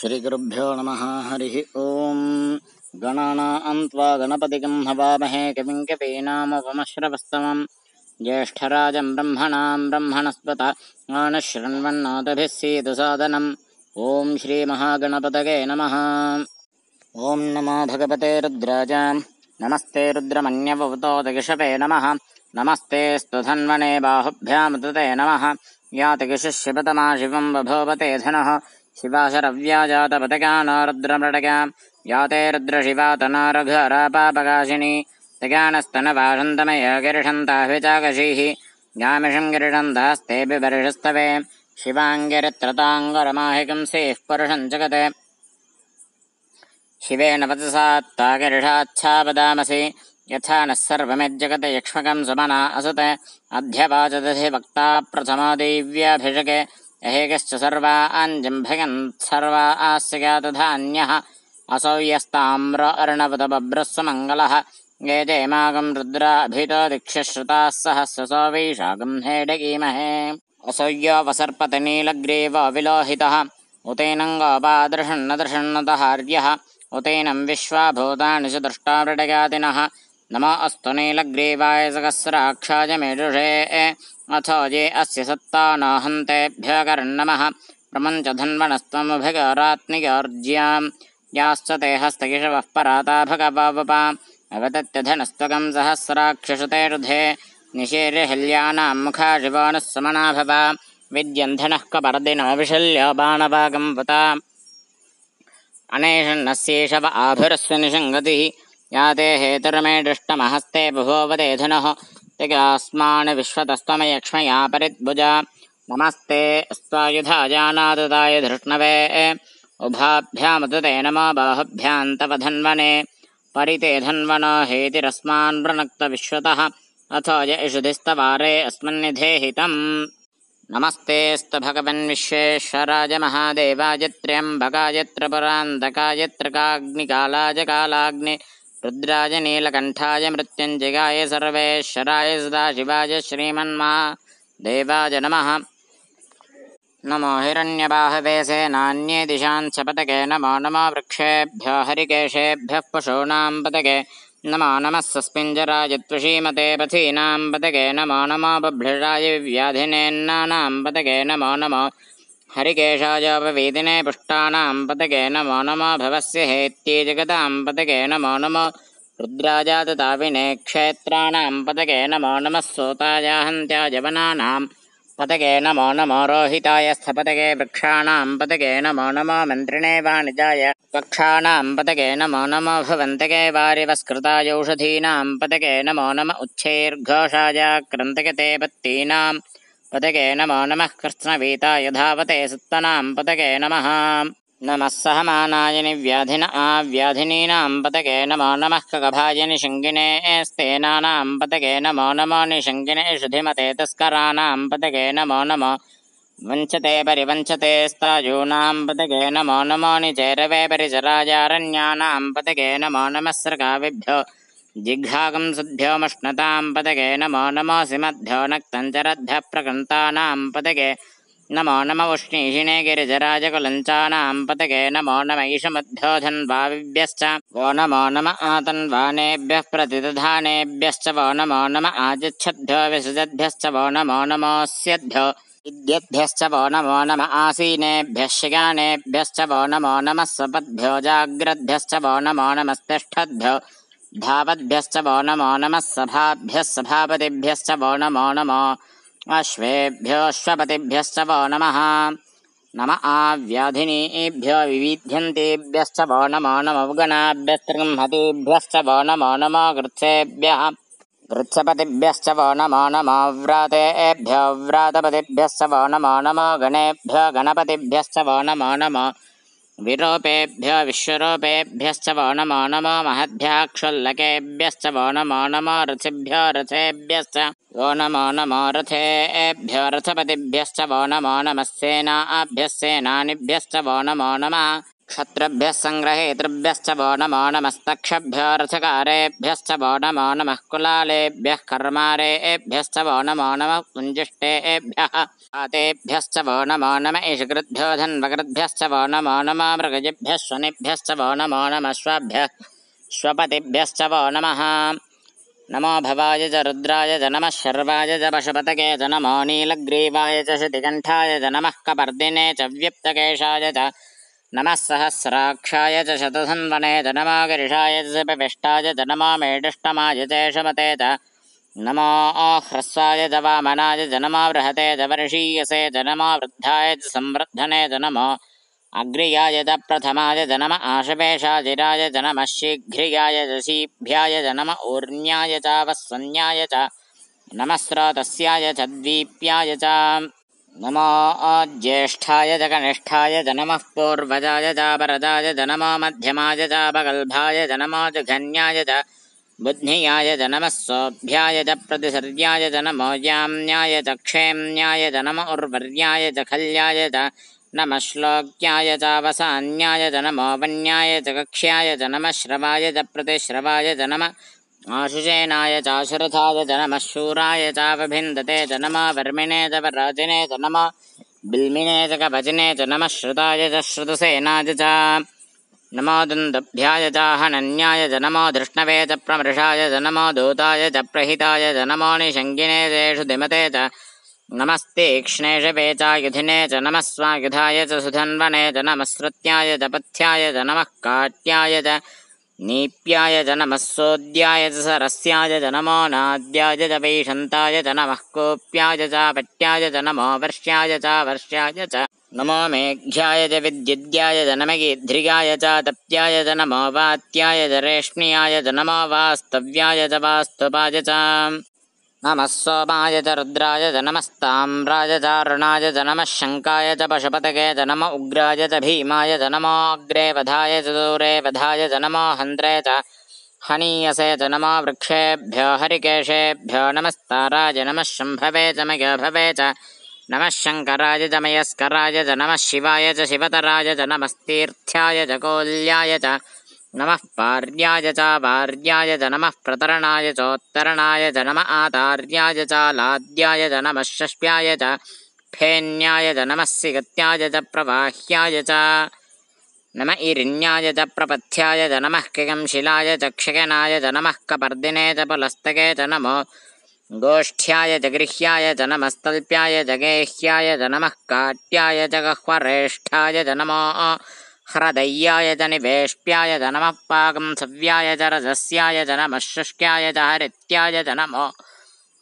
श्रीगुरुभ्यो नमः। हरिः ओम्। गणानां त्वा गणपतिं हवामहे कविं कवीनामुपमश्रवस्तमं ज्येष्ठराजं ब्रह्मणस्पत आनशृण्वन्नोतभिः सीदसादनम्। ॐ श्रीमहागणपतये नमः। ॐ नमो भगवते रुद्राज। नमस्ते रुद्रमन्यवतोदगिषवे नमः। नमस्ते स्तुधन्वने बाहुभ्यामुदते नमः। यातगिशिष्यपतमा शिवं बभोवते धनः। शिवाशरव्याजातपतगानो रुद्रमृडगा याते रुद्रशिवा तनारघरापापकाशिनी तगानस्तनवाषन्तमय गिरिषन्ताह्विचाकशीः गामिषं गिरिषन्तास्ते बिबर्षस्तवे शिवाङ्गिरित्रताङ्गरमाहिकं सेः पुरुषं जगते शिवेन वचसा गिरिषाच्छापदामसि यथा नः सर्वमिज्जगते यक्ष्मकं सुमना असुते अध्यवाचदधिवक्ता प्रथमो दिव्याभिषके अहेकश्च सर्वाञ्जम्भयन् सर्वा आस्यगातधान्यः असौ यस्ताम्र अर्णवतबभ्रस्वमङ्गलः ये जयमागं रुद्राभितो दिक्षश्रुताः सहस्रसो वैशाखं हेडगीमहे असौ यो वसर्पति नीलग्रीवो विलोहितः उतेनं गोपादृषन्नदृषन्नतहार्यः उतेनं विश्वाभूतानि च दृष्टावृडगादिनः नमो अस्तु नीलग्रीवाय सहस्राक्षाय मेजुषे अथो ये अस्य सत्ता न हन्तेभ्य कर्णमः प्रमञ्चधन्वनस्त्वमुभगरात्निगोर्ज्यां याश्च ते हस्तकिशवः पराता भगवपा अवतत्यधनस्त्वकं सहस्राक्षसुते रुधे निशीर्यहल्यानां मुखा शिवोनुः समना भव विद्यन्धनः कपर्दिनो विशल्यो बाणवागं वता अनेषन्नस्येषव आभुरस्य निषङ्गतिः याते हेतुर्मे दृष्टमहस्ते बभूवते धनुः तिगास्मान् विश्वतस्त्वमयक्ष्मया परिद्भुजा नमस्ते अस्त्वायुधा जानादताय धृष्णवे उभाभ्यामुदते नमो बाहुभ्यां तव धन्वने परिते धन्वनो हेतिरस्मान् वृणक्तविश्वतः अथो य इषुधिस्तवारे अस्मन्निधेहितम् नमस्तेऽस्तु भगवन् विश्वेश्वराय महादेवाय त्र्यम्बकाय त्रिपुरान्तकाय त्रिकाग्निकालाय कालाग्नि रुद्राय नीलकण्ठाय मृत्युञ्जयाय सर्वेश्वराय सदाशिवाय श्रीमन्महादेवाय नमः। नमो हिरण्यबाहवे सेनान्ये दिशान् च पतके नमो नमो वृक्षेभ्यो हरिकेशेभ्यः पशूनां पतके नमो नमः सस्मिञ्जराय त्वषीमते पथीनां पतके नमो नमो बभ्लिषाय व्याधिनेन्नानां पतके नमो नमो हरिकेशायोपवीदिने पुष्टानां पतके नमो नमो भवस्य हेत्ये जगतां पतके नमो नमो रुद्राजातताविने क्षेत्राणां पतके नमो नमः सोतायाहन्त्याय वनानां पतके नमो नमो रोहिताय स्थपतके वृक्षाणां पतके नमो नमो मन्त्रिणे वाणिजाय पक्षाणां पतके नमो नमो भवन्तके वारिवस्कृताय औषधीनां पतके नमो नम उच्छैर्घोषाय क्रन्तकते पत्तीनां पतके नमो नमः कृत्स्नवीताय धावते सत्तनां पतके नमः नमः सहमानाय निव्याधिन आव्याधिनीनां पतके नमो नमः कगभाय निषङ्गिने स्तेनानां पतके नमो नमो निषङ्गिनेषु धिमते तस्कराणां पतके नमो नमो वञ्चते परिवञ्चते स्तायूनां पतके नमो नमो निचैरवे परिचरायारण्यानां पतके नमो नमः सृगाविभ्यो जिघ्रागं सद्भ्यो मश्नतां पतके नमो नमो सिमद्भ्यो नक्तञ्चरद्भ्यः प्रकृन्तानां पतके नमो नमः उष्णीषिणे गिरिजराजकुलञ्चानां पतके नमो नम ईशमद्भ्यो धन्वाविभ्यश्च वो नमो नम आतन्वानेभ्यः प्रतिदधानेभ्यश्च वो नमो नम आजिच्छद्भ्यो विसृजद्भ्यश्च वो नमो नमोऽस्यद्भ्यो विद्यद्भ्यश्च वो नमो नम आसीनेभ्यः शिगानेभ्यश्च वो नमो नमः सपद्भ्यो जाग्रद्भ्यश्च वो नमो नमस्तिष्ठद्भ्यो धावद्भ्यश्च वो नमो नमः सभाभ्यः सभापतिभ्यश्च वो नमो नमो अश्वेभ्योऽश्वपतिभ्यश्च वो नमः नम आव्याधिनीभ्यो विविध्यन्तेभ्यश्च वो नमो नमो गणाभ्यस्त्रिंहतीभ्यश्च वो नमो नमो गृत्सेभ्यः गृत्सपतिभ्यश्च वो नमो नमो व्रातेभ्यो व्रातपतिभ्यश्च वो नमो नमो गणेभ्यो गणपतिभ्यश्च वो नमो नमो विरूपेभ्यो विश्वरूपेभ्यश्च वो नमो नमो महद्भ्याक्षुल्लकेभ्यश्च वो नमो नमो रथिभ्यो रथेभ्यश्च वो नमो नमो रथेभ्यो रथपतिभ्यश्च वो नमो नमः सेनाभ्यः सेनानिभ्यश्च वो नमो नमः क्षत्रिभ्यः सङ्ग्रहेतृभ्यश्च वो नमो नमस्तक्षभ्यो रथकारेभ्यश्च वो नमो नमः कुलालेभ्यः कर्मारेभ्यश्च वो नमो नमः पुञ्जिष्टेभ्यः आतेभ्यश्च वो नमो नम इषकृद्भ्यो धन्वकृद्भ्यश्च वो नमो नमः मृगजिभ्यः शनिभ्यश्च वो नमो नमः श्वभ्यः श्वपतिभ्यश्च वो नमः नमो भवाय च रुद्राय च नमः शर्वाय च पशुपतये च नमो नीलग्रीवाय च शितिकण्ठाय च नमः कपर्दिने च व्यप्तकेशाय च नमः सहस्राक्षाय च शतधन्वने च नमो गिरिशाय च सपिष्टाय च नमो मेढुष्टमाय च शमते च नमो ह्रस्वाय च वामनाय च नमो बृहते च वर्षीयसे च नमो वृद्धाय च संवृद्धने च नमो अग्र्याय च प्रथमाय च नम आशवेशाजिराय च नमः शीघ्रियाय च शीभ्याय च नम ऊर्ण्याय च वस्वन्याय च नमः स्रोतस्याय च द्वीप्याय च नमो ज्येष्ठाय च कनिष्ठाय च नमः पूर्वजाय च वरदाय च नमो मध्यमाय च अपगल्भाय च नमो जघन्याय च बुद्धियाय च नमः सोऽभ्याय च प्रतिसर्याय च नमो याम्याय च क्षेम्याय च नम उर्वर्याय च खल्याय च नमः श्लोक्याय च वसान्याय च नमो वन्याय च कक्ष्याय च नमः श्रवाय च प्रतिश्रवाय च नमः आशुषेनाय च आशुरथाय च नमः शूराय च वभिन्दते च नमः वर्मिणे च वराजिने च नमः बिल्मिने च कवचिने च नमः श्रुताय च श्रुतसेनाय च नमो दुन्दुभ्याय च हनन्याय च नमो धृष्णवे च प्रमृषाय च नमो दूताय च प्रहिताय च नमो निषङ्गिने चेषु धिमते च नमस्तीक्ष्णेषवे चायुधिने च नमः स्वायुधाय च सुधन्वने च नमः श्रुत्याय च पथ्याय च नमः काट्याय च नीप्याय च नमः सोद्याय च सरस्याय च नमो नाद्याय च वैशन्ताय च नमः कोप्याय च पट्याय च नमो वर्ष्याय च वर्ष्याय च नमो मेघ्याय च विद्युद्याय च नमगीध्रियाय च तप्त्याय च नमो वात्याय च रेष्म्याय च नमो वास्तव्याय च वास्तुपाय च नमः सोमाय च रुद्राय च नमस्ताम्राय च अरुणाय च नमः शङ्काय च पशुपतये च नमो उग्राय च भीमाय च नमो अग्रे वधाय च दूरे वधाय च नमो हन्त्रे च हनीयसे च नमो वृक्षेभ्यो हरिकेशेभ्यो नमस्ताराय नमः शम्भवे च मघभवे च नमः शङ्कराय च मयस्कराय च नमः शिवाय च शिवतराय च नमस्तीर्थ्याय च कोल्याय च नमः पार्याय च वार्याय च नमः प्रतरणाय चोत्तरणाय च नमः आतार्याय च लाद्याय च नमः षष्ट्याय च फेन्याय च नमः सिगत्याय च प्रवाह्याय च नमः इरिण्याय च प्रपथ्याय च नमः किगंशिलाय च क्षिगनाय च नमः कपर्दिने च पुलस्तके च नमो गोष्ठ्याय च गृह्याय च नमस्तल्प्याय च गेह्याय च नमः काट्याय च गह्वरेष्ठाय च नमो ह्रदय्याय च निवेष्ट्याय च नमः पाकं सव्याय च रजस्याय च नमः शुष्क्याय च हरित्याय च नमो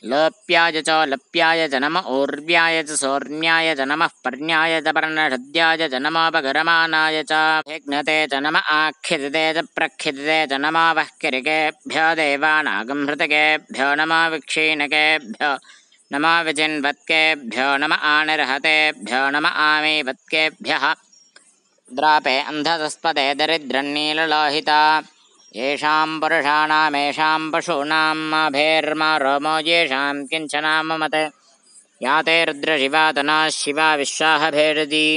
लोप्याय च लप्याय च नमः ऊर्व्याय च सौर्म्याय च नमः पर्ण्याय च पर्णहृद्याय च नमः पगरमानाय च विघ्नते च नमः आख्यदिते च प्रख्यदिते च नमः वह्किरिकेभ्यो देवानागंहृतकेभ्यो नमः विक्षीणकेभ्यो नमः विचिन्वत्केभ्यो नमः आनिर्हतेभ्यो नमः आमीवत्केभ्यः द्रापे अन्धतस्पदे दरिद्रन्नीललोहिता येषां पुरुषाणामेषां पशूनां माभेर्मा रोमो येषां किञ्चना ममते या ते रुद्रशिवा तना शिवा विश्वाह भेषजी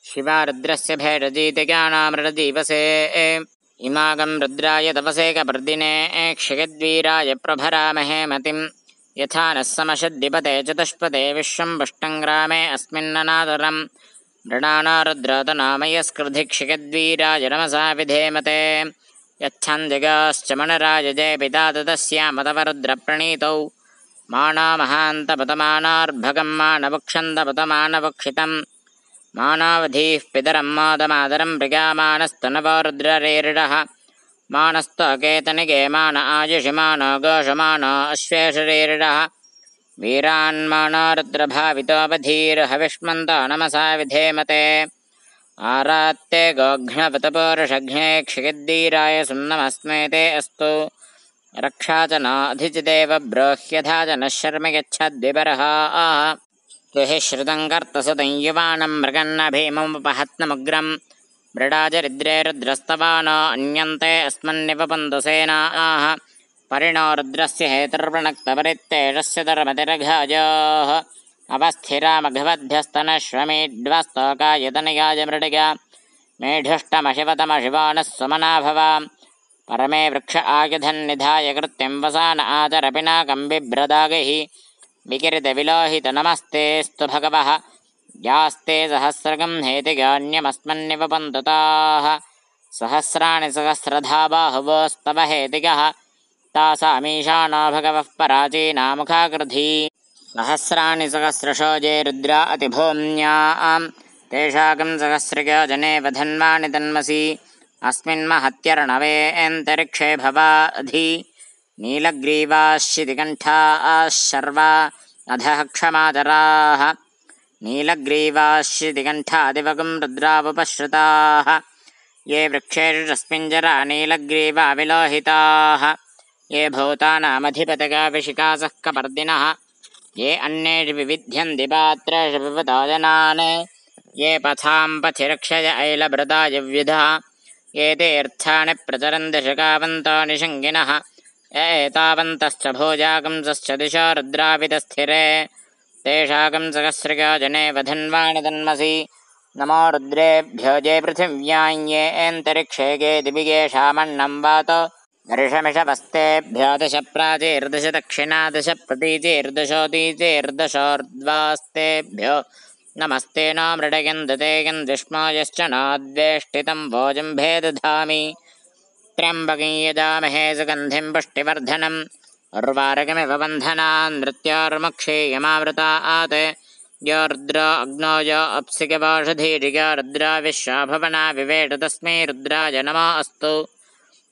शिवा रुद्रस्य भेषजीतिज्ञानामृतदीवसे इमागं रुद्राय तपसे कपर्दिने क्षयद्वीराय प्रभरामहे मतिं यथा नः समशद्विपते चतुष्पदे विश्वं पुष्टङ्ग्रामे अस्मिन्ननादरम् मृणाना रुद्रतनामयस्कृधिक्षिगद्वीराय नमसा विधेमते यच्छन्दिगाश्च मणराय जय पिता ततस्यामतवरुद्रप्रणीतौ मानामहान्तपतमानार्भगं मानवक्षन्दपतमानवक्षितं मानावधीः पितरं मादमादरं मृगामानस्तनवो रुद्ररेरिडः मानस्तोकेतनिगे मान आयुषि मानो गोषमानो अश्वेषरेरिडः वीरान्मानो रुद्रभावितोपधीर्हविष्मन्तो नमसा विधेमते आरात्ते गोघ्नपतपोरुषघ्ने क्षिगद्वीराय सुम्नमस्मे ते अस्तु रक्षा च न अधिचिदेव ब्रोह्यधा च नः शर्म यच्छद्विबर्हा आह तुहि श्रुतं कर्तसुतं युवानं मृगन्न भीममुपहत्नमुग्रं मृडाजरिद्रे रुद्रस्तवानो अन्यन्ते अस्मन्निपपन्तु सेना आह परिणो रुद्रस्य हेतुर्वृणक्तपरित्तेजस्य धर्मतिरघायोः अवस्थिरामघवद्भ्यस्तनश्वमेढ्वस्तोकायतनयाय मृडिगा मेढुष्टमशिवतमशिवो नः सुमना भव परमे वृक्ष आयुधन्निधाय कृत्यं वसान आचरपिनाकं बिभ्रदागैः विकिरितविलोहित नमस्तेऽस्तु भगवः यास्ते सहस्रगं हेतिगान्यमस्मन्निवपन्तु ताः सहस्राणि सहस्रधा बाहुवोस्तव हेतिगः तासामीशानो भगवः पराचीनामुखाकृधी सहस्राणि सहस्रशो ये रुद्रा अतिभूम्याम् तेषाकं सहस्रको जने वधन्वानि तन्मसि अस्मिन्महत्यर्णवेऽन्तरिक्षे भवाधि नीलग्रीवाश्चितिकण्ठाः शर्वा अधः क्षमाचराः नीलग्रीवाश्चितिकण्ठादिवगुं रुद्रावुपश्रुताः ये वृक्षेषु तस्मिञ्जरा नीलग्रीवा विलोहिताः ये भूतानामधिपतगाविशिकासः कपर्दिनः ये अन्येषु विविध्यन्ति पात्रेषु विवदाजनान् ये पथां पथि रक्षय ऐलभृतायुव्युधः ये तीर्थानि प्रचरन्ति शिखावन्तो निषङ्गिनः एतावन्तश्च भोजागंसश्च दिशो रुद्रावितस्थिरे तेषाकं सहस्रको जने वधन्वानि तन्मसि नमो रुद्रेभ्यो ये पृथिव्यां ये एन्तरिक्षे ये दिवि येषामन्नं वातो वर्षमिषवस्तेभ्यो दश प्राचीर्दश दक्षिणा दश प्रतीचीर्दशोदीचीर्दशोर्ध्वास्तेभ्यो नमस्ते नो मृडयन्दते यन्दिष्मो यश्च नाद्वेष्टितं भोजं भेदधामि त्र्यम्बकं यजामहे सुगन्धिं पुष्टिवर्धनम् उर्वारुकमिव बन्धनान् मृत्योर्मुक्षीयमावृतात् यो रुद्रो अग्नो यो अप्सिकवोषधीरियो रुद्रा विश्वाभवना विवेट तस्मै रुद्राय नमो अस्तु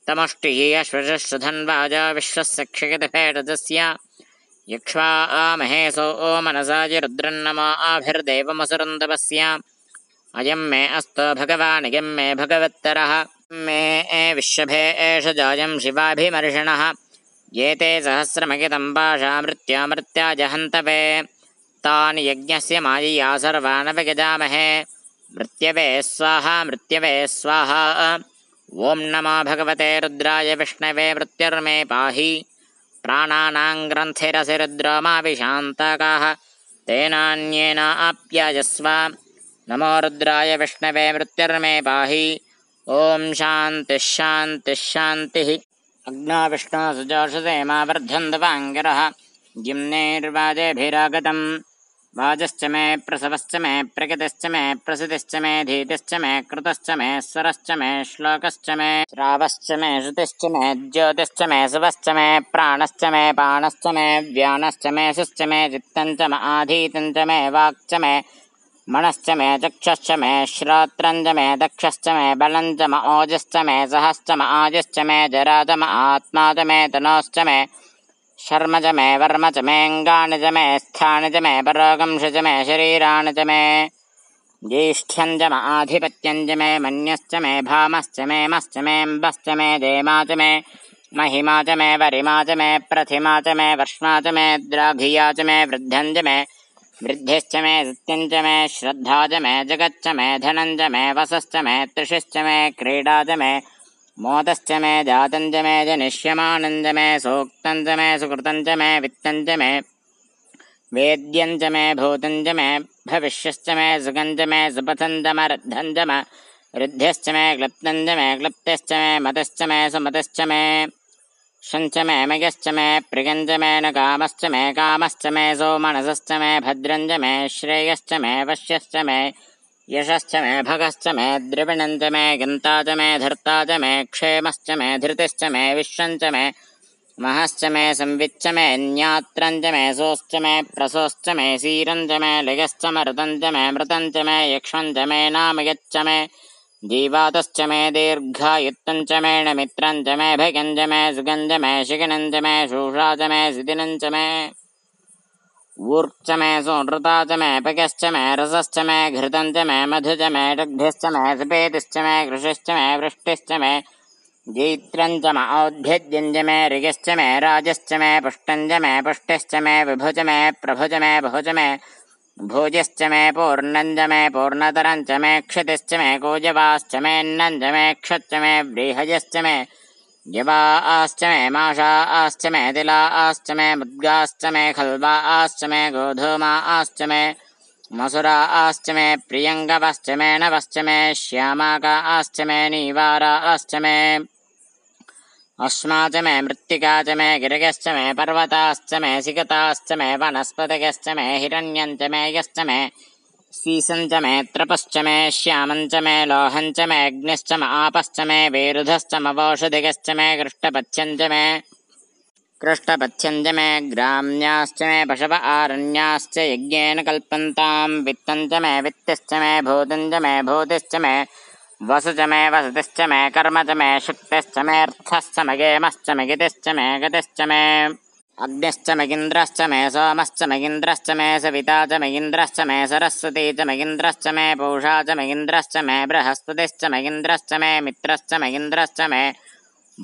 तमुष्टिः अश्वशुधन्वाजा विश्वस्य क्षिगतभेटतस्य यक्ष्वा महेशो ओ मनसाय रुद्रन्नमा आभिर्देवमसुरन्दवस्य अयं मे अस्तो भगवान् यं मे भगवत्तरः मे विश्वभे एष जायं शिवाभिमर्षणः ये ते सहस्रमगितं पाशा मृत्यामृत्याज हन्तवे तान् यज्ञस्य मायया सर्वानवगजामहे मृत्यवे स्वाहा मृत्यवे स्वाहा ॐ नमो भगवते रुद्राय विष्णवे मृत्युर्मे पाहि प्राणानां ग्रन्थिरसि रुद्रो मा विशान्तकाः तेनान्येन आप्यायस्व नमो रुद्राय विष्णवे मृत्युर्मे पाहि ॐ शान्तिः शान्तिः शान्तिः अग्नो विष्णो सुजोषसे मा वर्धन्दवाङ्गिरः जिम्नेर्वाजेभिरागतम् वाजश्च मे प्रसवश्च मे प्रकृतिश्च मे प्रसिद्धिश्च मे धीतिश्च मे कृतश्च मे स्वरश्च मे श्लोकश्च मे श्रावश्च मे श्रुतिश्च मे ज्योतिश्च मे शुभश्च मे प्राणश्च मे पाणश्च मे व्यानश्च मे सुश्च मे चित्तञ्च म आधीतञ्च मे वाक्च मे मनश्च मे चक्षश्च मे श्रोत्रञ्च मे दक्षश्च मे बलञ्च म ओजश्च मे सहश्च म आजश्च मे जरा च म आत्मा च मे तनोश्च मे शर्म च मे वर्म च मे अङ्गानि च मे स्थानि च मे परोगंश च मे शरीराणि च मे ज्येष्ठ्यं च म आधिपत्यं च मे मन्यश्च मे भामश्च मे मश्च मे अम्बश्च मे देमा च मे महिमा च मे वरिमा च मे प्रथिमा च मे वर्ष्मा च मे द्राघिया च मे वृद्धं च मे वृद्धिश्च मे सत्यं च मे श्रद्धा च मे जगच्च मे धनं च मे वसश्च मे तृषिश्च मे क्रीडा च मे मोदश्च मे जातं च मे जनिष्यमानं च मे सूक्तं च मे सुकृतं च मे वित्तं च मे वेद्यं च मे भूतं च मे भविष्यश्च मे सुखं च मे सुपथं च मे रद्धं च मे ऋद्ध्यश्च मे क्लप्तं च मे क्लप्तिश्च मे मतश्च मे सुमतश्च मे शञ्च मे मयश्च मे प्रियं च मे न कामश्च मे कामश्च मे सोमनसश्च मे भद्रं च मे श्रेयश्च मे वश्यश्च मे यशश्च मे भगश्च मे द्रविणं च मे गन्ता च मे धर्ता च मे क्षेमश्च मे धृतिश्च मे विश्वं च मे महश्च मे संविच्च मे ज्ञात्रं च मे सोश्च मे प्रसोश्च मे सीरं च मे लयश्च मरुतं च मे मृतं च मे यक्ष्मं च मे नामयच्च मे जीवातश्च मे दीर्घायुत्तं च मे नमित्रं च मे भगं च मे सुगं च मे शिखिनं च मे शूषा च मे सिदिनं च मे ऊर्च मे सुनृता च मे पकश्च मे रसश्च मे घृतं च मे मधु च मे दग्ध्यश्च मे सुपेतिश्च मे कृषिश्च मे वृष्टिश्च मे जैत्रं च म औद्भिद्यं च मे ऋगश्च मे राजश्च मे पुष्टं च मे पुष्टिश्च मे विभुज मे प्रभुज मे बहुज मे भोजश्च मे पूर्णं च मे पूर्णतरं च मे क्षितिश्च मे कूजवाश्च मेऽन्नं च मे क्षच्च मे व्रीहयश्च मे यवाश्च मे माषाश्च मे तिलाश्च मे मुद्गाश्च मे खल्वाश्च मे गोधूमाश्च मे मसुराश्च मे प्रियङ्गवश्च मे नवश्च मे श्यामाकाश्च मे नीवाराश्च मे अश्मा च मे मृत्तिका च मे गिरगश्च मे पर्वताश्च मे सिकताश्च मे वनस्पतयश्च मे हिरण्यञ्च मे यश्च मे सीसञ्च मे त्रपश्च मे श्यामञ्च मे लोहञ्च मे अग्निश्च म आपश्च मे वेरुधश्च मवौषधिगश्च मे कृष्टपथ्यञ्च मे ग्राम्याश्च मे पशव आरण्याश्च यज्ञेन कल्पन्तां वित्तञ्च मे वित्तिश्च मे भूतञ्च मे भूतिश्च मे वसु च मे वसतिश्च मे कर्म च मे शुक्तिश्च मे अर्थश्च मे गेमश्च मे गितिश्च मे गतिश्च मे अग्निश्च मगिन्द्रश्च मे सोमश्च मगिन्द्रश्च मे सविता च मगिन्द्रश्च मे सरस्वती च मगिन्द्रश्च मे पूषा च मगिन्द्रश्च मे बृहस्पतिश्च मगिन्द्रश्च मे मित्रश्च मगिन्द्रश्च मे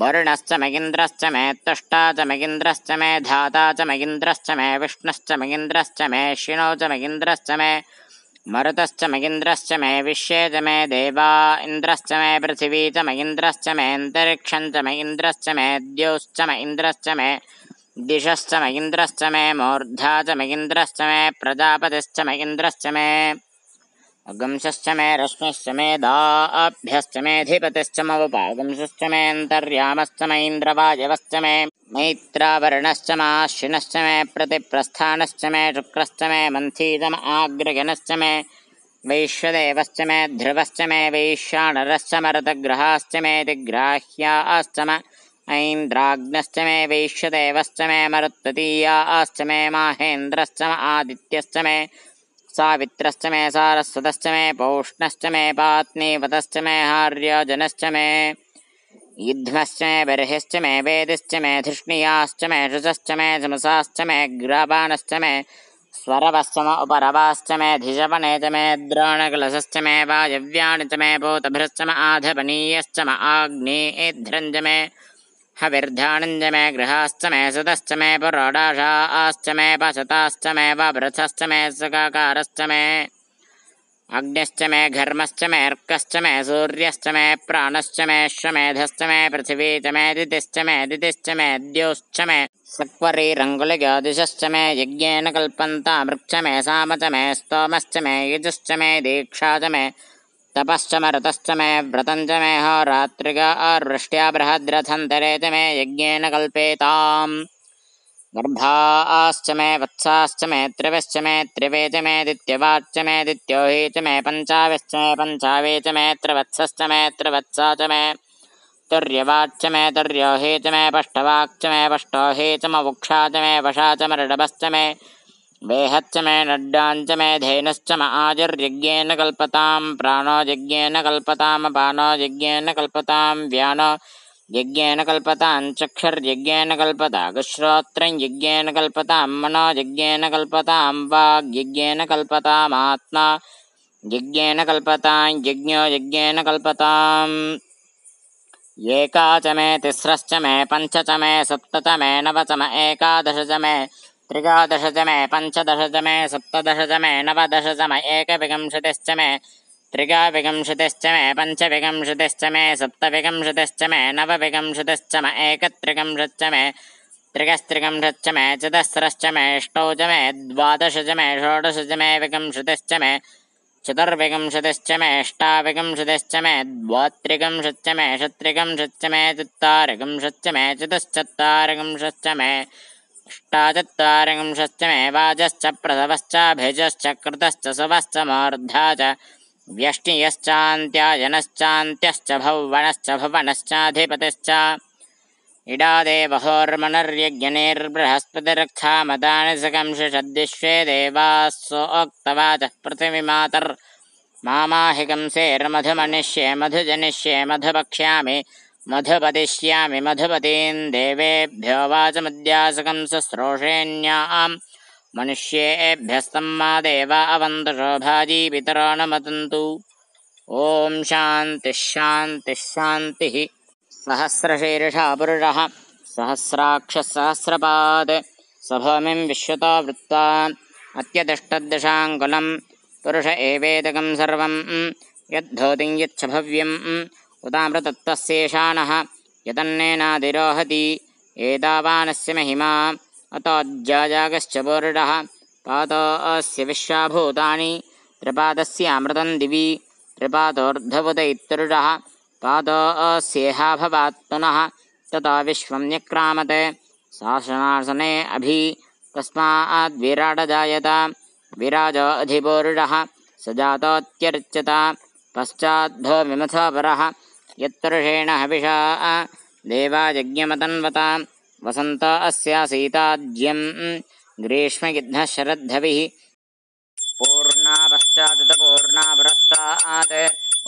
वरुणश्च मगिन्द्रश्च मे त्वष्टा च मगिन्द्रश्च मे धाता च मगिन्द्रश्च मे विष्णुश्च मगिन्द्रश्च मे शिनो च मगिन्द्रश्च मे मरुतश्च मगिन्द्रश्च मे विश्वे च मे देवा इन्द्रश्च मे पृथिवी च मगिन्द्रश्च मे अन्तरिक्षं च मगिन्द्रश्च मे द्यौश्च मगिन्द्रश्च मे दिशश्च मगिन्द्रश्च मे मूर्धा च मगिन्द्रश्च मे प्रजापतिश्च मगिन्द्रश्च मे अगंशश्च मे रश्मिश्च मे दाभ्यश्च मेऽधिपतिश्च मवपागंशश्च मे अन्तर्यामश्च मे इन्द्रवायवश्च मे मैत्रावरुणश्च माश्विनश्च मे प्रतिप्रस्थानश्च मे शुक्रश्च मे मन्थी च आग्रगणश्च मे वैश्वदेवश्च मे ध्रुवश्च मे वैश्वानरश्च मरुतग्रहाश्च मे दिग्राह्याश्च मे ऐन्द्राग्नश्च मे वैश्वदेवश्च मे मरुत्ततीयाश्च मे माहेन्द्रश्च मे आदित्यश्च मे सावित्रश्च मे सारस्वतश्च मे पौष्णश्च मे पात्नीवतश्च मे हार्यजनश्च मे युध्मश्च मे बर्हिश्च मे वेदिश्च मे धृष्णियाश्च मे शुचश्च मे शमसाश्च मे ग्रावाणश्च मे स्वरवश्च मे उपरवाश्च मे धिषवने च मे द्रोणकलशश्च मे वायव्यानि च मे भूतभृश्च मे आधपनीयश्च मे आग्नेयेध्रञ्च मे हविर्धानञ्च मे गृहाश्च मे सुतश्च मे पुरोडाशाश्च मे पशताश्च मे वभृथश्च मे सकाकारश्च मे अग्निश्च मे घर्मश्च मे अर्कश्च मे सूर्यश्च मे प्राणश्च मे श्वमेधश्च मे पृथिवी च मे दितिश्च मे द्यौश्च मे सक्वरीरङ्गुलिगादिशश्च मे यज्ञेन कल्पन्तामृक्ष मे साम च मे स्तोमश्च मे यजुश्च मे दीक्षा च मे तपश्च मरुतश्च मे व्रतञ्च मे होरात्रिका वृष्ट्या बृहद्रथन्तरे च मे यज्ञेन कल्पेताम् गर्भाश्च मे वत्साश्च मे त्रिवश्च मे त्रिवे च मे दित्यवाच्च मे दित्योहि च मे पञ्चाविश्च मे पञ्चावे च मे त्रिवत्सश्च मे त्रिवत्सा च मे तुर्यवाच्च मे तुर्योहि च मे पष्टवाक्च मे पष्टोहि च मवुक्षा च मे वशा च मर्डभश्च मे वेहच्च मे नड्डाञ्च मे धेनुश्च म आजुर्यज्ञेन कल्पतां प्राणो यज्ञेन कल्पतां पानो यज्ञेन कल्पतां व्यानो यज्ञेन कल्पतां चक्षुर्यज्ञेन कल्पतागश्रोत्रं यज्ञेन कल्पतां मनो यज्ञेन कल्पतां वाग्यज्ञेन कल्पतामात्मा यज्ञेन कल्पतां यज्ञो यज्ञेन कल्पताम् एका च मे तिस्रश्च मे पञ्च च मे सप्त च मे नव च मे एकादश च मे त्रिकादश च मे पञ्चदश च मे सप्तदश च मे नवदश च मे एकविंशतिश्च मे त्रिकाविंशतिश्च मे पञ्चविंशतिश्च मे सप्तविंशतिश्च मे नवविंशतिश्च मे एकत्रिंशच्च मे त्रिकस्त्रिंशच्च मे चतस्रश्च मे अष्टौ च मे द्वादश च मे षोडश च मे विंशतिश्च मे चतुर्विंशतिश्च मे अष्टाविंशतिश्च मे द्वात्रिंशच्च मे षट्त्रिंशच्च मे चत्वारिंशच्च मे चतुश्चत्वारिंशच्च मे अष्टाचत्वारिंशच्च मे वाजश्च प्रसवश्च भिजश्च कृतश्च सुवश्च मूर्धा च व्यष्टियश्चान्त्यायनश्चान्त्यश्च भुवनश्च भुवनश्चाधिपतिश्च इडादेवहोर्मनुर्यज्ञनिर्बृहस्पतिरक्षामदानि सकंशिषद्विश्वे देवाः सोक्तवाचः पृथिवीमातर्मामाहिकंसेर्मधुमनिष्ये मधुजनिष्ये मधुपक्ष्यामि मधुपदिष्यामि मधुपतीं देवेभ्यो वाचमुद्यासकं शुश्रूषेण्यां मनुष्येभ्यस्तम्मा देवा अवन्तु शोभाजी पितरो न मतन्तु। ॐ शान्तिः शान्तिः शान्तिः। सहस्रशीर्षः पुरुषः सहस्राक्षः सहस्रपात् स भूमिं विश्वतो वृत्वा अत्यतिष्ठद्दशाङ्कुलं पुरुष एवेदकं सर्वं यद्धूतिं यच्च भव्यं उतामृतत्वस्येषाणः यतन्नेनाधिरोहति एतावानस्य महिमा अतोऽज्जाजागश्च पूर्णः पादोऽस्य विश्वाभूतानि त्रिपादस्यामृतं दिवि त्रिपादोर्धवुत इत्युरुषः पादोऽस्येहा भवात् पुनः ततो विश्वं न्यक्रामते शासनासने अभि तस्माद्विराडजायत विराजो अधिपूरुषः स जातोऽत्यर्च्यत पश्चाद्धो विमथो परः यत्तर्षेण हविषा देवायज्ञमतन्वता वसन्त अस्यासीताज्यं ग्रीष्मगिद्धः शरद्धविः पूर्णा पश्चादपूर्णा पुरस्तात्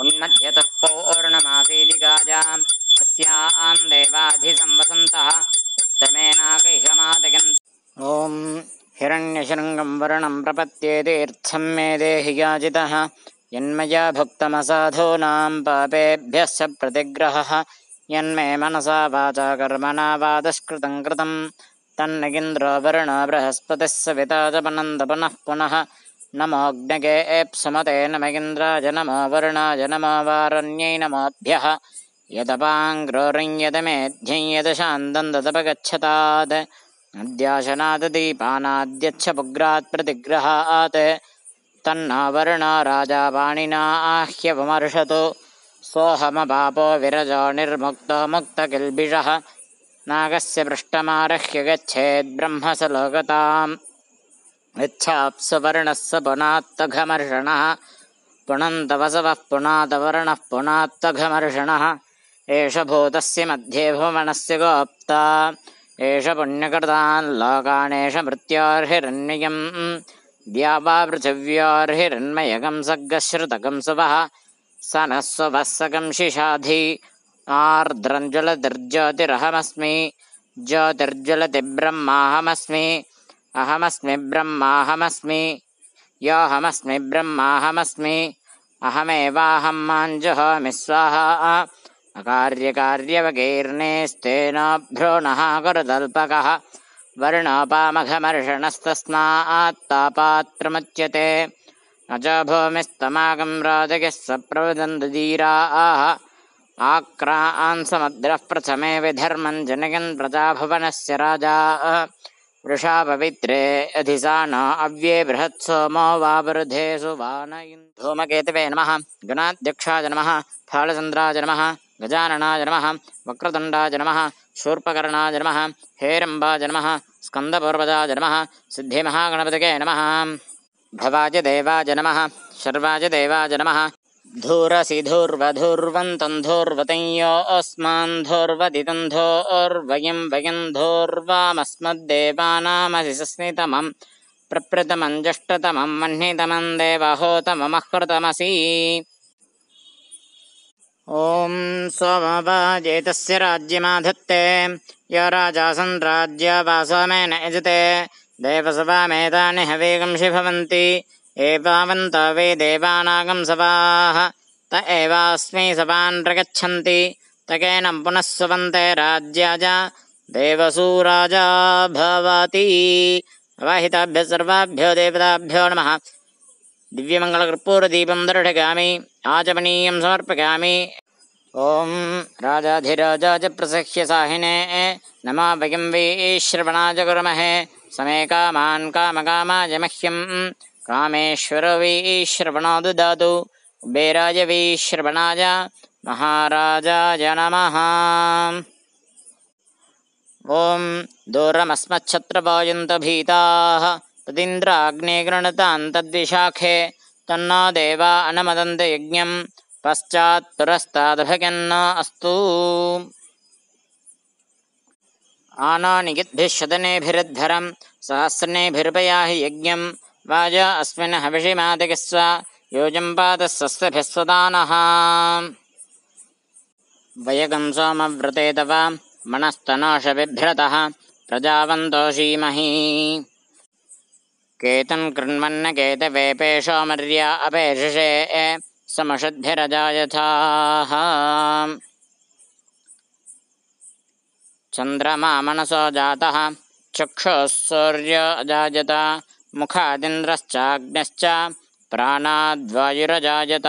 उन्मध्यतः पौर्णमासीदिकायां तस्यां देवाधिसंवसन्तः उत्तमेनाकैहमातयन् ॐ हिरण्यशृङ्गं वर्णं प्रपद्ये तीर्थं मे देहि याजितः यन्मया भुक्तमसाधूनां पापेभ्यः स प्रतिग्रहः यन्मे मनसा वाचा कर्मणा वा दुष्कृतं कृतं तन्नगिन्द्रो वरुणो बृहस्पतिः सविता च पुनन्द पुनः पुनः नमोऽग्नगे एप्सुमते नमगिन्द्राय नमो वरुणाय नमो वारण्यै नमोऽभ्यः यदपाङ्ग्रोरिं यदमेध्यं यदशान्तं तदपगच्छतात् अद्याशनाददीपानाद्यच्छपुग्रात् प्रतिग्रहात् तन्नो वरुणो राजा वाणिना आह्यवमर्षतु सोऽहमपापो विरजो निर्मुक्तो मुक्तकिल्बिषः नागस्य पृष्ठमारह्य गच्छेद्ब्रह्मसलोकताम् इच्छाप्सु वर्णस्य पुनात्तघमर्षणः पुनन्तवसवः पुनातवर्णः पुनात्तघमर्षणः एष भूतस्य मध्ये भुवनस्य गोप्ता एष पुण्यकृतान् लोकानेष मृत्योर्हिरण्ययम् द्या वा पृथिव्योर्हिरण्मयगं सग्गश्रुतगं सुवः स नः सुवः सकं शिशाधि आर्द्रं ज्वलतिर्ज्योतिरहमस्मि ज्योतिर्ज्वलति ब्रह्माहमस्मि अहमस्मि ब्रह्माहमस्मि योऽहमस्मि ब्रह्माहमस्मि अहमेवाहं माञ्जुहोमि स्वाहा अकार्यकार्यवकीर्णेस्तेन भ्रूणः कुरुतल्पकः वर्णोपामघमर्षणस्तस्मात्तापात्रमुच्यते न च भूमिस्तमागं राजगः स प्रवदन्तधीराः आक्रान्समुद्रः प्रथमे विधर्मं जनयन् प्रजाभुवनस्य राजा वृषा पवित्रे अधिसान अव्ये बृहत्सोमो वावृधे सुवानयन् धूमकेतवे नमः गणाध्यक्षाय नमः फालचन्द्राय नमः गजाननाय नमः वक्रतुण्डाय नमः शूर्पकर्णाय नमः हेरम्बाय नमः स्कन्दपूर्वजाय नमः सिद्धिमहागणपतये नमः भवाय देवाय नमः शर्वाय देवाय नमः धूरसि धूर्वधूर्वन्तं धूर्वतं योऽस्मान् धूर्वदितं धूर्वयं वयं धूर्वामस्मद्देवानामसि सस्नितमं प्रप्रतमं ज्येष्ठतमं मह्नितमं देवहोतममःकृतमसि ॐ सोमवाजेतस्य राज्यमाधत्ते य राजासन् राज्यवासमेन यजते देवसभामेतानि हवेगंषि भवन्ति एवावन्त वे देवानागं सभाः त एवास्मै सभान् प्रगच्छन्ति तकेनं पुनः सुवन्ते राज्याज देवसूराजा भवति अवाहिताभ्यः सर्वाभ्यो देवताभ्यो नमः दिव्यमङ्गलकर्पूरदीपं दर्शयामि आचमनीयं समर्पयामि ॐ राजाधिराजाय प्रसह्य साहिने नमो वयं वै श्रवणाय कुर्महे समे कामान् कामकामाय मह्यं कामेश्वरो वै श्रवणो ददातु कुबेराय वै श्रवणाय महाराजाय नमः ॐ दूरमस्मच्छत्रपायन्त भीताः तदिन्द्राग्ने गृणतां तद्विशाखे तन्नो देवा अनुमदन्त यज्ञं पश्चात् पुरस्तादभगन्न अस्तु आनो निगिद्भिः शतनेभिरुद्धरं सहस्रनेभिरुपयाहि यज्ञं वाजा अस्मिन् हविषि मादगस्व योजं पादः सस्यभिः स्वदानः वयगं सोमव्रते तव मनस्तनोषबिभ्रतः प्रजावन्तोषीमहि केतं कृण्वन्न केतवेपेशो मर्या अपेशसे समुषद्भिरजायथाः चन्द्रमा मनसो जातः चक्षुः सूर्य अजायत मुखादिन्द्रश्चाग्निश्च प्राणाद्वायुरजायत